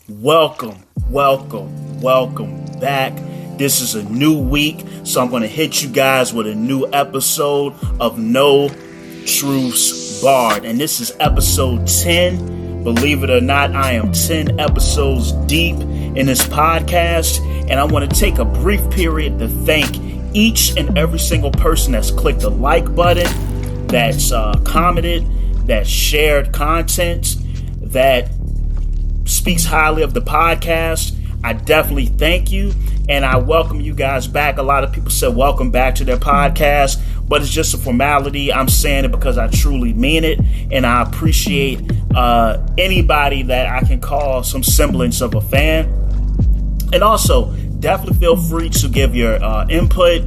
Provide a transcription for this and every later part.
Welcome back. This is a new week, so I'm going to hit you guys with a new episode of No Truths Barred. And this is episode 10. Believe it or not, I am 10 episodes deep in this podcast, and I want to take a brief period to thank each and every single person that's clicked the like button, that's commented, that shared content, that speaks highly of the podcast. I definitely thank you, and I welcome you guys back. A lot of people said welcome back to their podcast, but it's just a formality. I'm saying it because I truly mean it, and I appreciate anybody that I can call some semblance of a fan. And also, definitely feel free to give your input,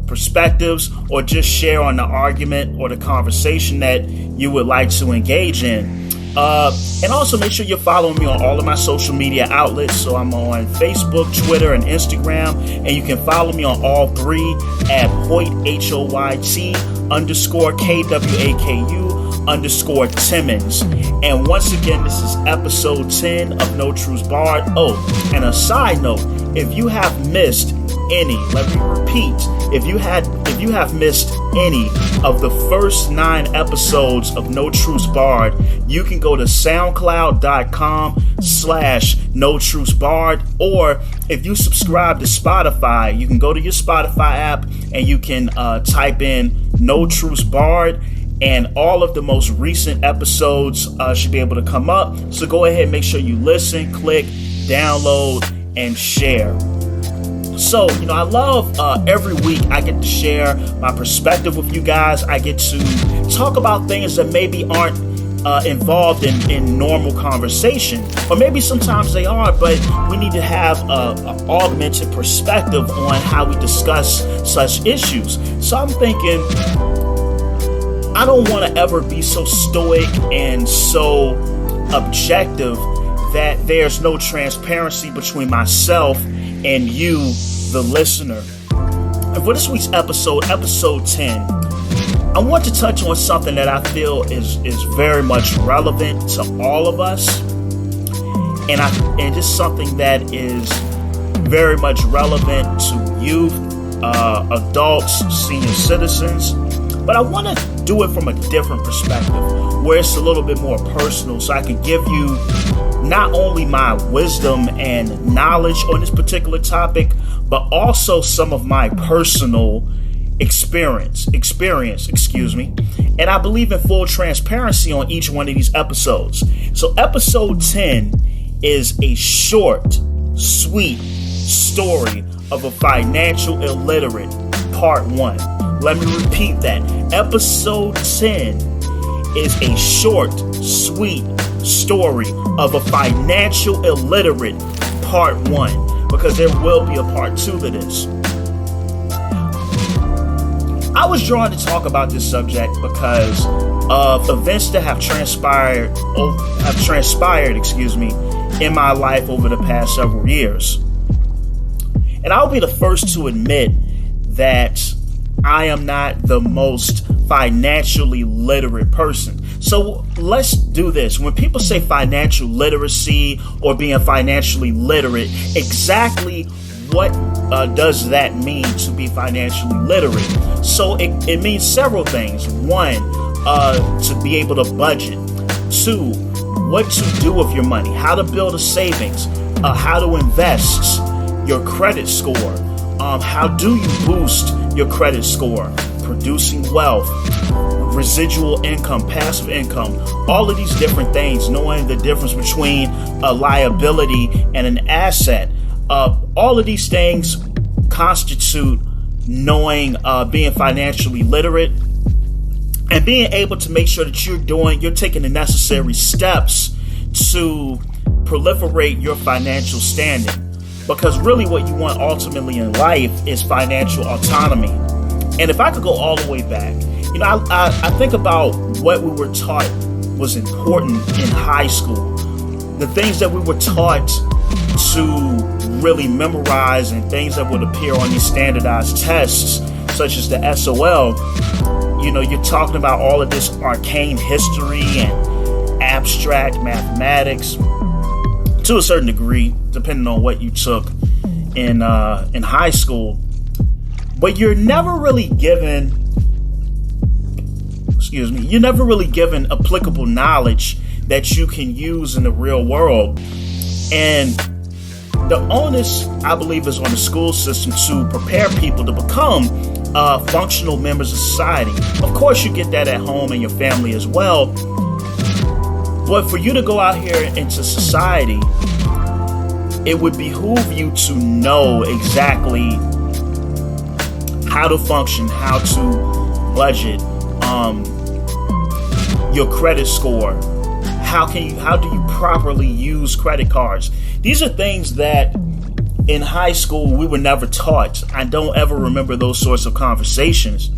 perspectives, or just share on the argument or the conversation that you would like to engage in. And also make sure you're following me on all of my social media outlets. So I'm on Facebook, Twitter, and Instagram. And you can follow me on all three at Hoyt, Hoyt _KWAKU _Timmons. And once again, this is episode 10 of No Truths Barred. Oh, and a side note, if you have missed any, let me repeat, if you have missed any of the first 9 episodes of No Truths Barred, you can go to soundcloud.com/No Truths Barred, or if you subscribe to Spotify, you can go to your Spotify app and you can type in No Truths Barred, and all of the most recent episodes should be able to come up. So go ahead and make sure you listen, click, download, and share. So, I love every week I get to share my perspective with you guys. I get to talk about things that maybe aren't involved in normal conversation. Or maybe sometimes they are, but we need to have an augmented perspective on how we discuss such issues. So I'm thinking, I don't want to ever be so stoic and so objective that there's no transparency between myself and you, the listener. And for this week's episode 10, I want to touch on something that I feel is very much relevant to all of us, and just something that is very much relevant to youth, adults, senior citizens. But I want to do it from a different perspective, where it's a little bit more personal, so I can give you not only my wisdom and knowledge on this particular topic, but also some of my personal experience, and I believe in full transparency on each one of these episodes. So episode 10 is a short, sweet story of a financial illiterate, part 1. Let me repeat that. Episode 10 is a short, sweet story of a financial illiterate, part 1, because there will be a part 2 to this. I was drawn to talk about this subject because of events that have transpired in my life over the past several years. And I'll be the first to admit that I am not the most financially literate person. So let's do this. When people say financial literacy or being financially literate, exactly what does that mean to be financially literate? So it means several things. 1, to be able to budget. 2, what to do with your money, how to build a savings, how to invest, your credit score. How do you boost your credit score? Producing wealth, residual income, passive income, all of these different things, knowing the difference between a liability and an asset. All of these things constitute knowing, being financially literate, and being able to make sure that you're taking the necessary steps to proliferate your financial standing. Because really what you want ultimately in life is financial autonomy. And if I could go all the way back, I think about what we were taught was important in high school. The things that we were taught to really memorize and things that would appear on these standardized tests, such as the SOL. You're talking about all of this arcane history and abstract mathematics, to a certain degree, depending on what you took in high school. But you're never really given applicable knowledge that you can use in the real world. And the onus, I believe, is on the school system to prepare people to become functional members of society. Of course, you get that at home and your family as well. But for you to go out here into society, it would behoove you to know exactly how to function, how to budget, your credit score. How do you properly use credit cards? These are things that in high school we were never taught. I don't ever remember those sorts of conversations.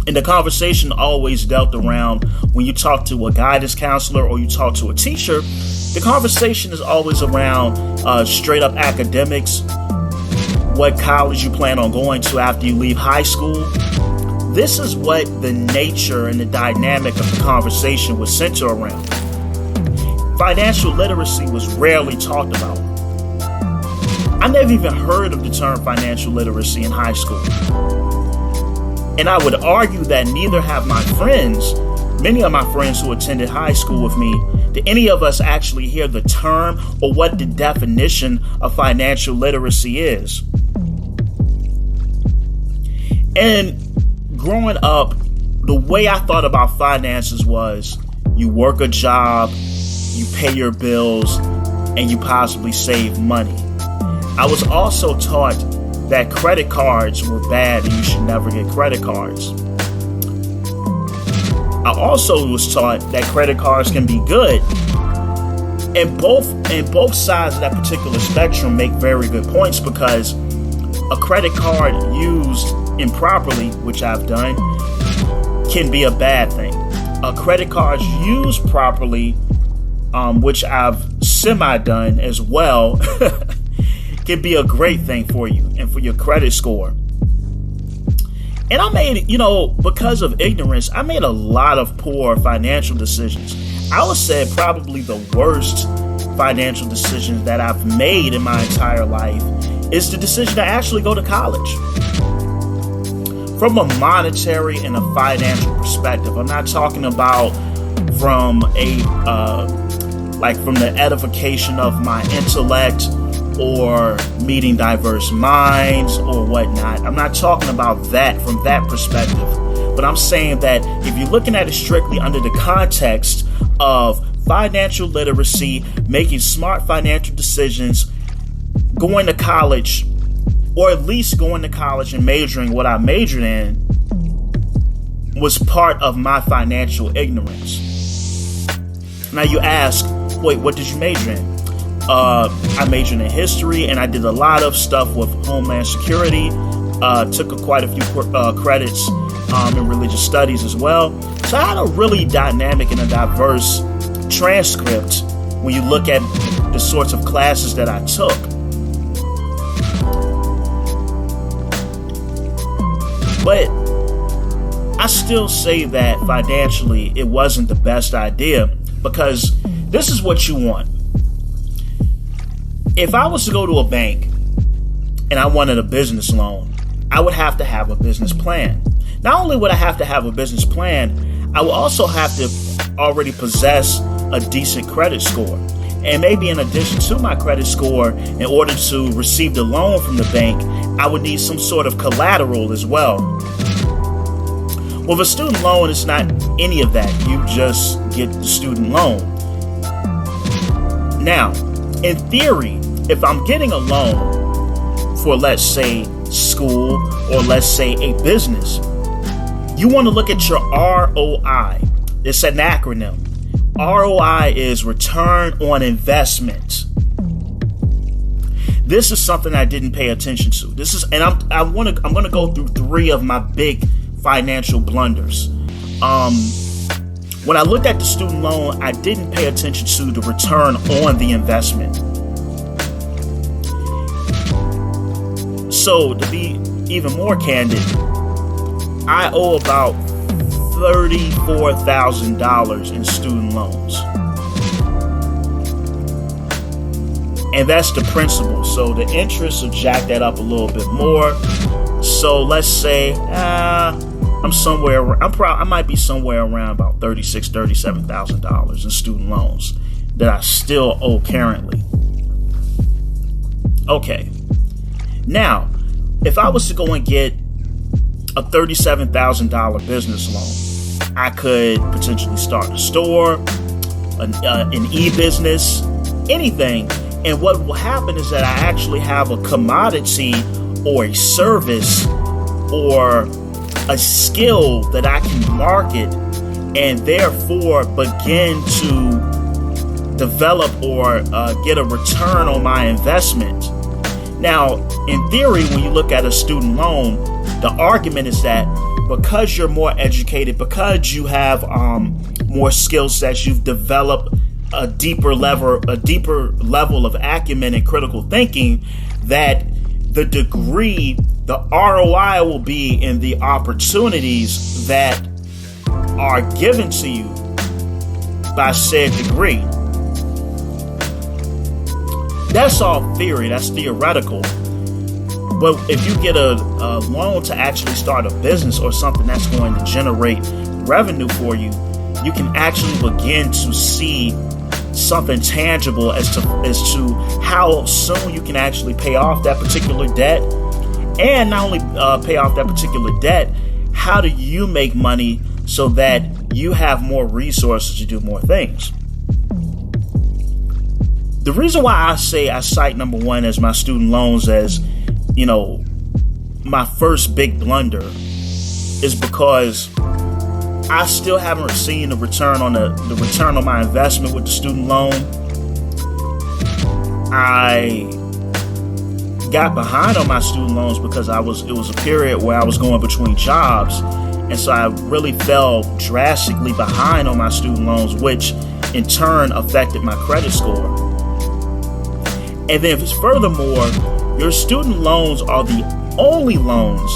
And the conversation always dealt around when you talk to a guidance counselor or you talk to a teacher, the conversation is always around straight up academics, what college you plan on going to after you leave high school. This is what the nature and the dynamic of the conversation was centered around. Financial literacy was rarely talked about. I never even heard of the term financial literacy in high school. And I would argue that neither have my friends, many of my friends who attended high school with me, did any of us actually hear the term or what the definition of financial literacy is. And growing up, the way I thought about finances was you work a job, you pay your bills, and you possibly save money. I was also taught that credit cards were bad and you should never get credit cards. I also was taught that credit cards can be good. And both sides of that particular spectrum make very good points, because a credit card used improperly, which I've done, can be a bad thing. A credit card used properly, which I've semi-done as well, can be a great thing for you and for your credit score. And I made, because of ignorance, I made a lot of poor financial decisions. I would say probably the worst financial decisions that I've made in my entire life is the decision to actually go to college. From a monetary and a financial perspective, I'm not talking about from the edification of my intellect or meeting diverse minds or whatnot. I'm not talking about that from that perspective. But I'm saying that if you're looking at it strictly under the context of financial literacy, making smart financial decisions, going to college, or at least going to college and majoring what I majored in, was part of my financial ignorance. Now you ask, wait, what did you major in? I majored in history, and I did a lot of stuff with Homeland Security. Took quite a few credits in religious studies as well. So I had a really dynamic and a diverse transcript when you look at the sorts of classes that I took. But I still say that financially it wasn't the best idea, because this is what you want. If I was to go to a bank and I wanted a business loan, I would have to have a business plan. Not only would I have to have a business plan, I would also have to already possess a decent credit score. And maybe in addition to my credit score, in order to receive the loan from the bank, I would need some sort of collateral as well. With a student loan, it's not any of that. You just get the student loan. Now, in theory, if I'm getting a loan for, let's say, school, or let's say a business, you want to look at your ROI. It's an acronym. ROI is return on investment. This is something I didn't pay attention to. I'm going to go through 3 of my big financial blunders. When I looked at the student loan, I didn't pay attention to the return on the investment. So to be even more candid, I owe about $34,000 in student loans. And that's the principal. So the interest will jack that up a little bit more. So let's say I might be somewhere around about $37,000 in student loans that I still owe currently. Okay. Now, if I was to go and get a $37,000 business loan, I could potentially start a store, an e-business, anything. And what will happen is that I actually have a commodity or a service or a skill that I can market and therefore begin to develop or get a return on my investment. Now, in theory, when you look at a student loan, the argument is that because you're more educated, because you have more skill sets, you've developed a deeper level of acumen and critical thinking, that the degree, the ROI will be in the opportunities that are given to you by said degree. That's all theory, that's theoretical. But if you get a loan to actually start a business or something that's going to generate revenue for you, you can actually begin to see something tangible as to how soon you can actually pay off that particular debt. And not only pay off that particular debt, how do you make money so that you have more resources to do more things? The reason why I cite number one as my student loans as, my first big blunder is because I still haven't seen the return on the return on my investment with the student loan. I got behind on my student loans because it was a period where I was going between jobs, and so I really fell drastically behind on my student loans, which in turn affected my credit score. And then furthermore, your student loans are the only loans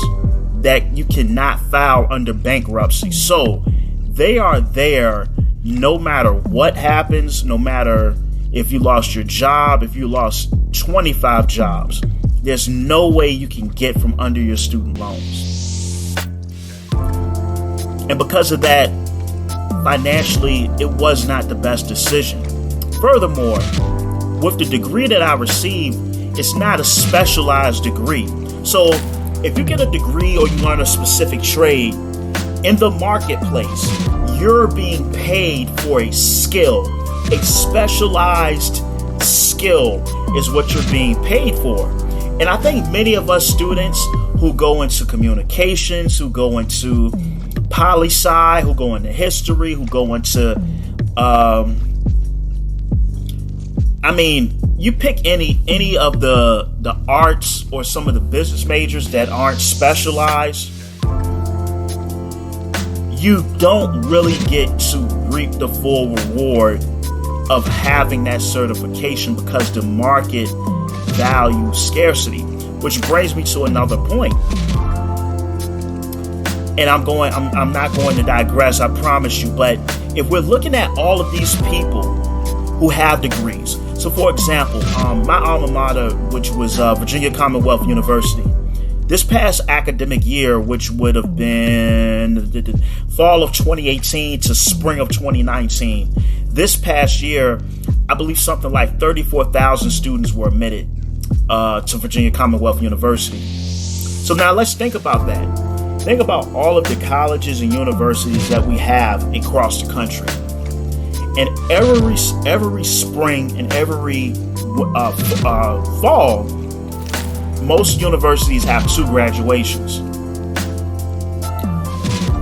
that you cannot file under bankruptcy. So they are there no matter what happens, no matter if you lost your job, if you lost 25 jobs. There's no way you can get from under your student loans. And because of that, financially, it was not the best decision. Furthermore, with the degree that I received, it's not a specialized degree. So if you get a degree or you learn a specific trade, in the marketplace, you're being paid for a skill. A specialized skill is what you're being paid for. And I think many of us students who go into communications, who go into poli-sci, who go into history, who go into, you pick any of the arts or some of the business majors that aren't specialized, you don't really get to reap the full reward of having that certification because the market values scarcity. Which brings me to another point. And I'm not going to digress, I promise you, but if we're looking at all of these people who have degrees, so for example, my alma mater, which was Virginia Commonwealth University, this past academic year, which would have been the fall of 2018 to spring of 2019, this past year, I believe something like 34,000 students were admitted to Virginia Commonwealth University. So now let's think about that. Think about all of the colleges and universities that we have across the country. And every spring and every fall, most universities have 2 graduations.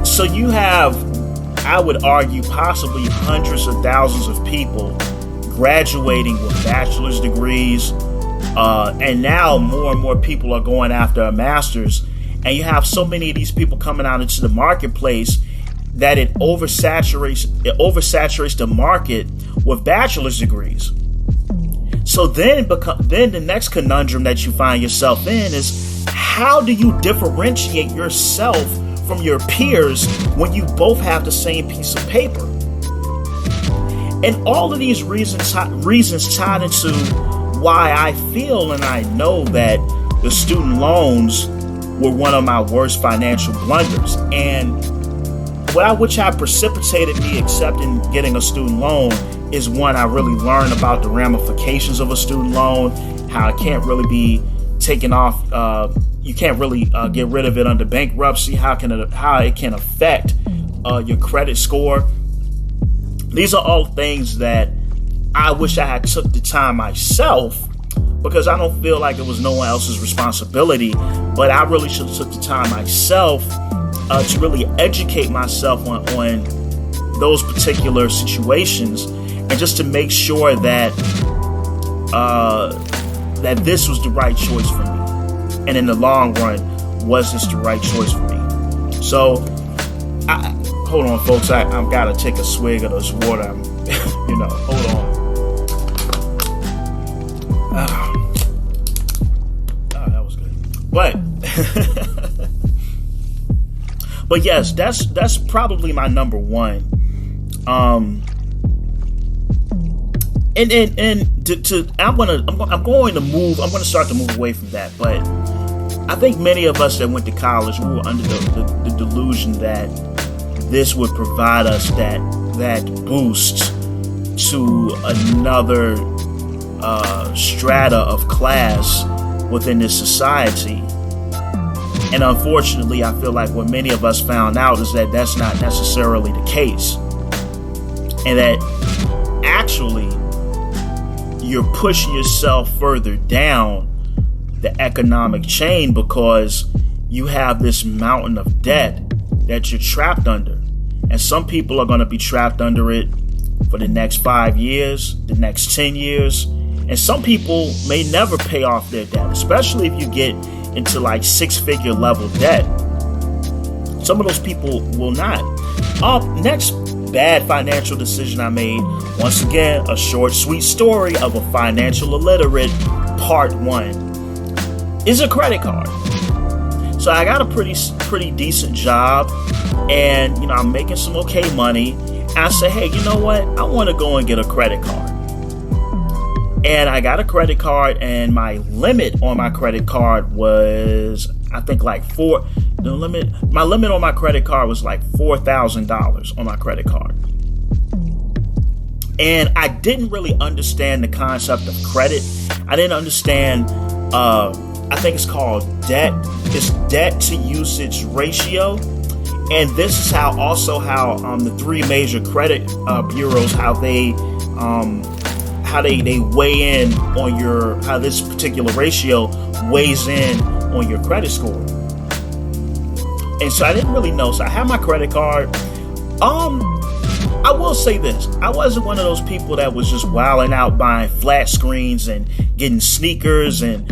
So you have, I would argue, possibly hundreds of thousands of people graduating with bachelor's degrees. And now more and more people are going after a master's. And you have so many of these people coming out into the marketplace that it oversaturates the market with bachelor's degrees. So then the next conundrum that you find yourself in is, how do you differentiate yourself from your peers when you both have the same piece of paper? And all of these reasons tied into why I feel and I know that the student loans were one of my worst financial blunders. And which I precipitated me accepting getting a student loan is one, I really learned about the ramifications of a student loan, how it can't really be taken off. You can't really get rid of it under bankruptcy. How it can affect your credit score. These are all things that I wish I had took the time myself, because I don't feel like it was no one else's responsibility. But I really should have took the time myself to really educate myself on those particular situations, and just to make sure that that this was the right choice for me, and in the long run, was this the right choice for me? So, hold on, folks. I've got to take a swig of this water. Hold on. That was good. But yes, that's probably my number one. I'm going to start to move away from that. But I think many of us that went to college, we were under the delusion that this would provide us that boost to another strata of class within this society. And unfortunately, I feel like what many of us found out is that that's not necessarily the case. And that actually you're pushing yourself further down the economic chain, because you have this mountain of debt that you're trapped under. And some people are going to be trapped under it for the next 5 years, the next 10 years. And some people may never pay off their debt, especially if you get into like 6-figure level debt. Some of those people will not. Next bad financial decision I made, once again, a short, sweet story of a financial illiterate, part 1, is a credit card. So I got a pretty decent job, and I'm making some okay money. And I say, hey, you know what? I want to go and get a credit card. And I got a credit card, and my limit on my credit card was, I think, like my limit on my credit card was like $4,000 on my credit card. And I didn't really understand the concept of credit. I didn't understand, I think it's called debt. It's debt to usage ratio. And this is how the three major credit bureaus, how they weigh in on how this particular ratio weighs in on your credit score. And so I didn't really know. So I had my credit card. I will say this. I wasn't one of those people that was just wilding out buying flat screens and getting sneakers and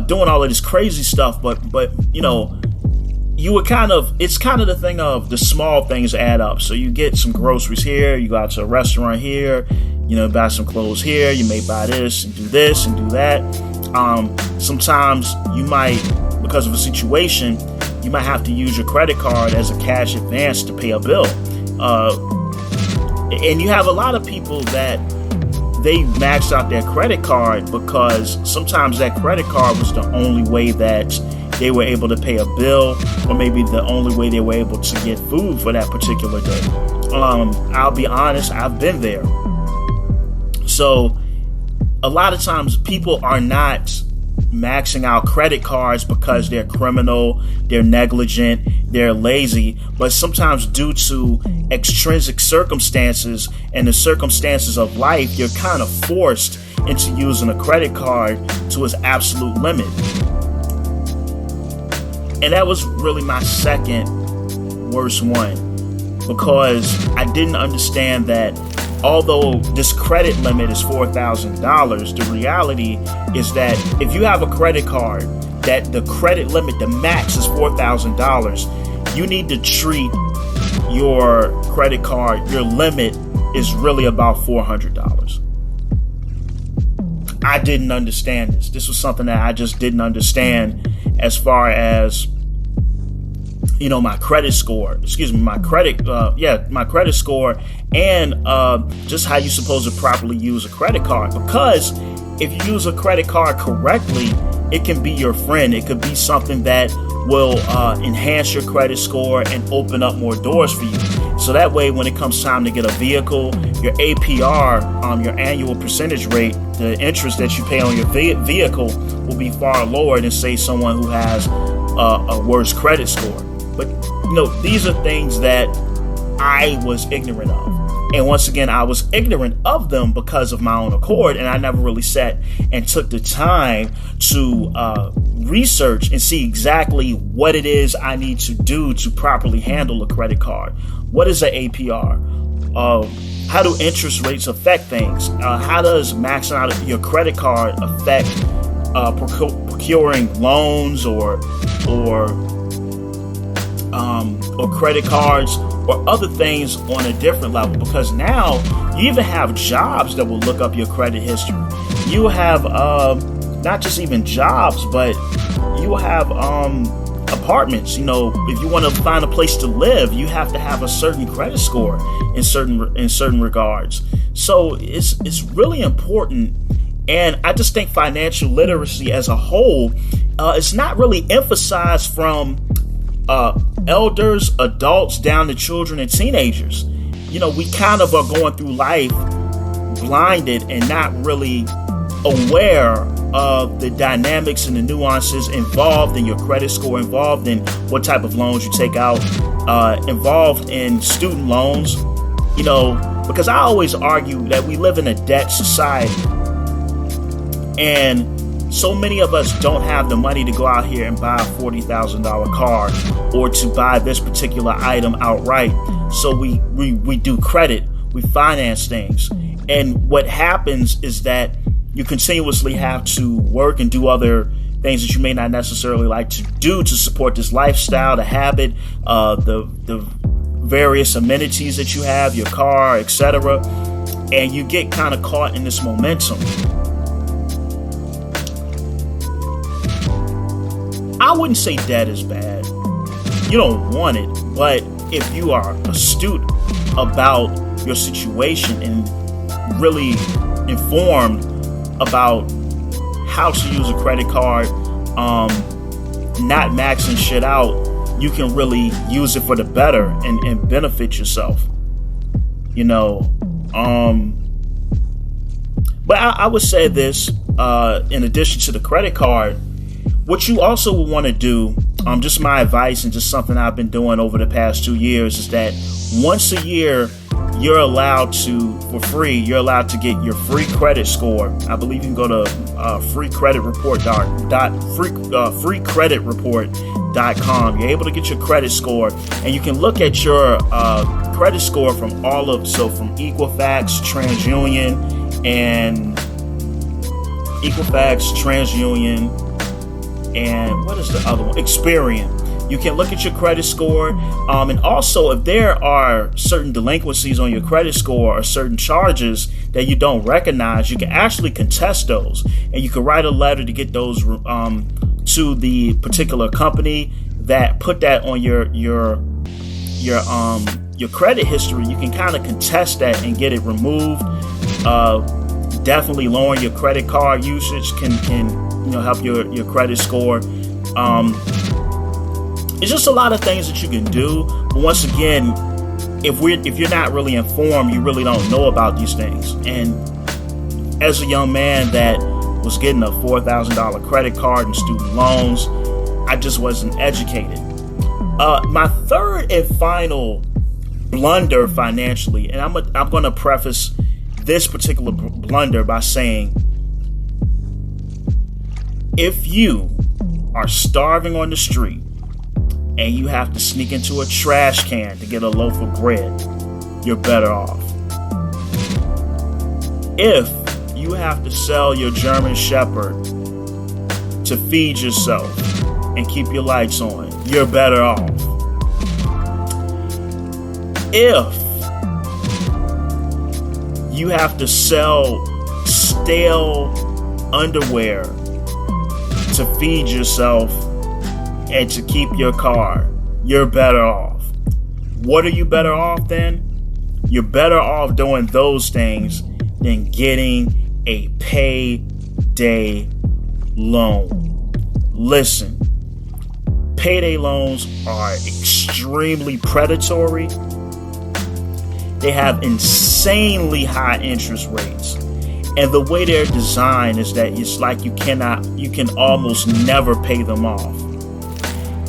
doing all of this crazy stuff. But you were it's kind of the thing of the small things add up. So you get some groceries here, you go out to a restaurant here, buy some clothes here, you may buy this and do that. Sometimes you might, because of a situation, you might have to use your credit card as a cash advance to pay a bill. And you have a lot of people that they maxed out their credit card because sometimes that credit card was the only way that they were able to pay a bill, or maybe the only way they were able to get food for that particular day. I'll be honest, I've been there. So a lot of times people are not maxing out credit cards because they're criminal, they're negligent, they're lazy, but sometimes due to extrinsic circumstances and the circumstances of life, you're kind of forced into using a credit card to its absolute limit. And that was really my second worst one, because I didn't understand that although this credit limit is $4,000, the reality is that if you have a credit card that the credit limit, the max is $4,000, you need to treat your credit card, your limit is really about $400. I didn't understand this. This was something that I just didn't understand as far as, my credit score, my credit score, and just how you're supposed to properly use a credit card. Because if you use a credit card correctly, it can be your friend. It could be something that will enhance your credit score and open up more doors for you. So that way, when it comes time to get a vehicle, your APR, your annual percentage rate, the interest that you pay on your vehicle will be far lower than, say, someone who has a worse credit score. But, these are things that I was ignorant of. And once again, I was ignorant of them because of my own accord, and I never really sat and took the time to research and see exactly what it is I need to do to properly handle a credit card. What is an APR? How do interest rates affect things? How does maxing out your credit card affect procuring loans or credit cards or other things on a different level? Because now you even have jobs that will look up your credit history. You have not just even jobs, but you have apartments. If you want to find a place to live, you have to have a certain credit score in certain regards. So it's really important. And I just think financial literacy as a whole, it's not really emphasized from elders, adults, down to children and teenagers. We kind of are going through life blinded and not really aware of the dynamics and the nuances involved in your credit score, involved in what type of loans you take out, involved in student loans, because I always argue that we live in a debt society. And so many of us don't have the money to go out here and buy a $40,000 car or to buy this particular item outright. So we do credit, we finance things. And what happens is that you continuously have to work and do other things that you may not necessarily like to do to support this lifestyle, the habit, the various amenities that you have, your car, etc. And you get kind of caught in this momentum. I wouldn't say debt is bad. You don't want it, but if you are astute about your situation and really informed about how to use a credit card, not maxing shit out, you can really use it for the better and benefit yourself. But I would say this, in addition to the credit card, what you also will want to do, just my advice and just something I've been doing over the past 2 years, is that once a year, you're allowed to, for free, you're allowed to get your free credit score. I believe you can go to freecreditreport.com. You're able to get your credit score, and you can look at your credit score from from Equifax, TransUnion, and what is the other one? Experian. You can look at your credit score, and also if there are certain delinquencies on your credit score or certain charges that you don't recognize, you can actually contest those, and you can write a letter to get those to the particular company that put that on your credit history. You can kind of contest that and get it removed. Definitely lowering your credit card usage can help your credit score. It's just a lot of things that you can do. But once again, if you're not really informed, you really don't know about these things. And as a young man that was getting a $4,000 credit card and student loans, I just wasn't educated. My third and final blunder financially, and I'm going to preface this particular blunder by saying, if you are starving on the street and you have to sneak into a trash can to get a loaf of bread, you're better off. If you have to sell your German Shepherd to feed yourself and keep your lights on, you're better off. If you have to sell stale underwear to feed yourself and to keep your car, you're better off. What are you better off then? You're better off doing those things than getting a pay payday loan. Listen, payday loans are extremely predatory. They have insanely high interest rates. And the way they're designed is that it's like you can almost never pay them off.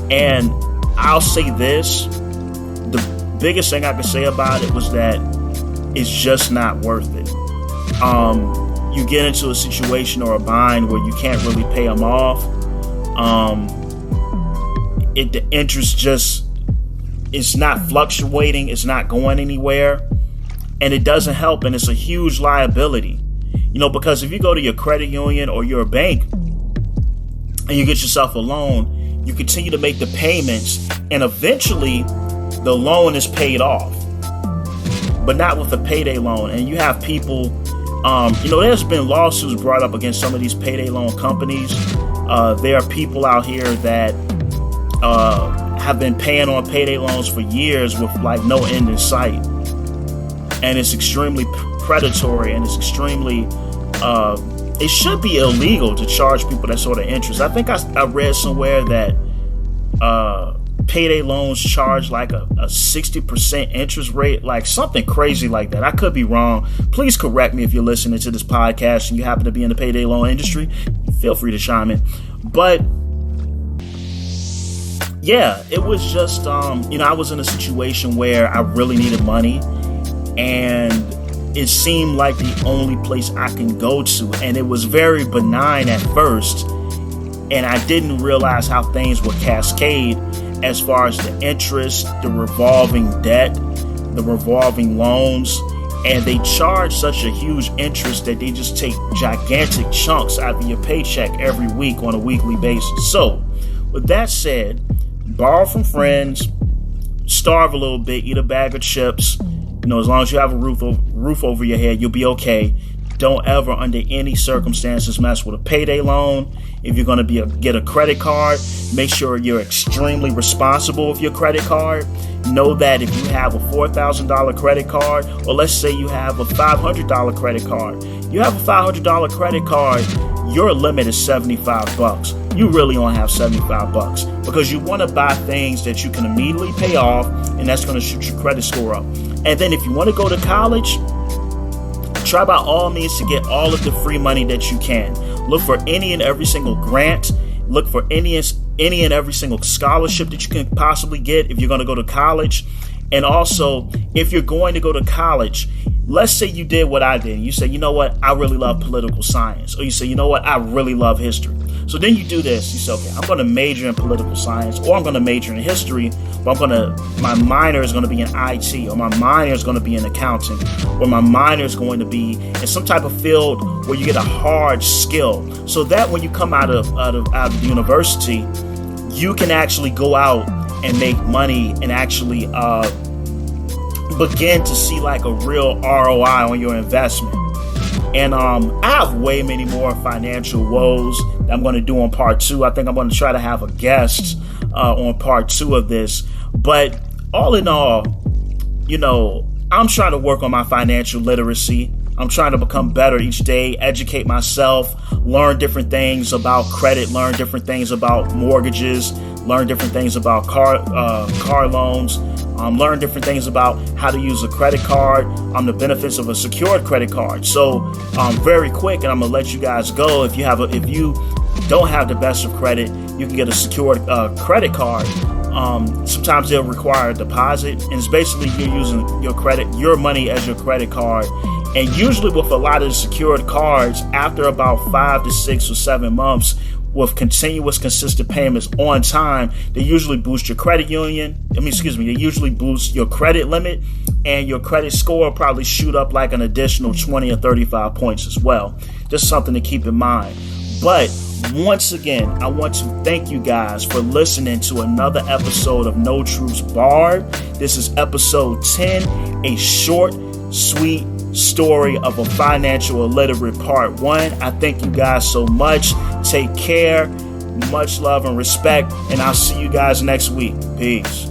And I'll say this, the biggest thing I can say about it was that it's just not worth it. You get into a situation or a bind where you can't really pay them off. The interest it's not fluctuating, it's not going anywhere, and it doesn't help, and it's a huge liability. Because if you go to your credit union or your bank and you get yourself a loan, you continue to make the payments, and eventually the loan is paid off. But not with a payday loan. And you have people, there's been lawsuits brought up against some of these payday loan companies. There are people out here that have been paying on payday loans for years with like no end in sight. And it's extremely predatory, and it's extremely, it should be illegal to charge people that sort of interest. I think I read somewhere that payday loans charge like a 60% interest rate, like something crazy like that. I could be wrong. Please correct me if you're listening to this podcast and you happen to be in the payday loan industry. Feel free to chime in. But yeah, it was just, I was in a situation where I really needed money, and it seemed like the only place I can go to. And it was very benign at first, and I didn't realize how things would cascade as far as the interest, the revolving debt, the revolving loans. And they charge such a huge interest that they just take gigantic chunks out of your paycheck every week on a weekly basis. So with that said, borrow from friends, starve a little bit, eat a bag of chips. As long as you have a roof over your head, you'll be okay. Don't ever, under any circumstances, mess with a payday loan. If you're going to get a credit card, make sure you're extremely responsible with your credit card. Know that if you have a $4,000 credit card, or let's say you have a $500 credit card, $500 credit card, your limit is $75. You really only have $75 because you want to buy things that you can immediately pay off, and that's going to shoot your credit score up. And then if you want to go to college, try by all means to get all of the free money that you can. Look for any and every single grant. Look for any and every single scholarship that you can possibly get if you're going to go to college. And also, if you're going to go to college, let's say you did what I did. You say, you know what, I really love political science. Or you say, you know what, I really love history. So then you do this. You say, okay, I'm going to major in political science, or I'm going to major in history, but my minor is going to be in IT, or my minor is going to be in accounting, or my minor is going to be in some type of field where you get a hard skill. So that when you come out of the university, you can actually go out and make money and actually begin to see like a real ROI on your investment. And I have way many more financial woes that I'm going to do on part 2. I think I'm going to try to have a guest on part 2 of this. But all in all, I'm trying to work on my financial literacy. I'm trying to become better each day, educate myself, learn different things about credit, learn different things about mortgages, learn different things about car loans, learn different things about how to use a credit card, the benefits of a secured credit card. So very quick, and I'm gonna let you guys go. If you don't have the best of credit, you can get a secured credit card. Sometimes they'll require a deposit, and it's basically you're using your money as your credit card. And usually with a lot of the secured cards, after about 5 to 6 or 7 months, with continuous consistent payments on time, they usually boost your credit they usually boost your credit limit, and your credit score will probably shoot up like an additional 20 or 35 points as well. Just something to keep in mind. But once again, I want to thank you guys for listening to another episode of No Truths Barred. This is episode 10, a short, sweet story of a financial illiterate part 1. I thank you guys so much. Take care. Much love and respect. And I'll see you guys next week. Peace.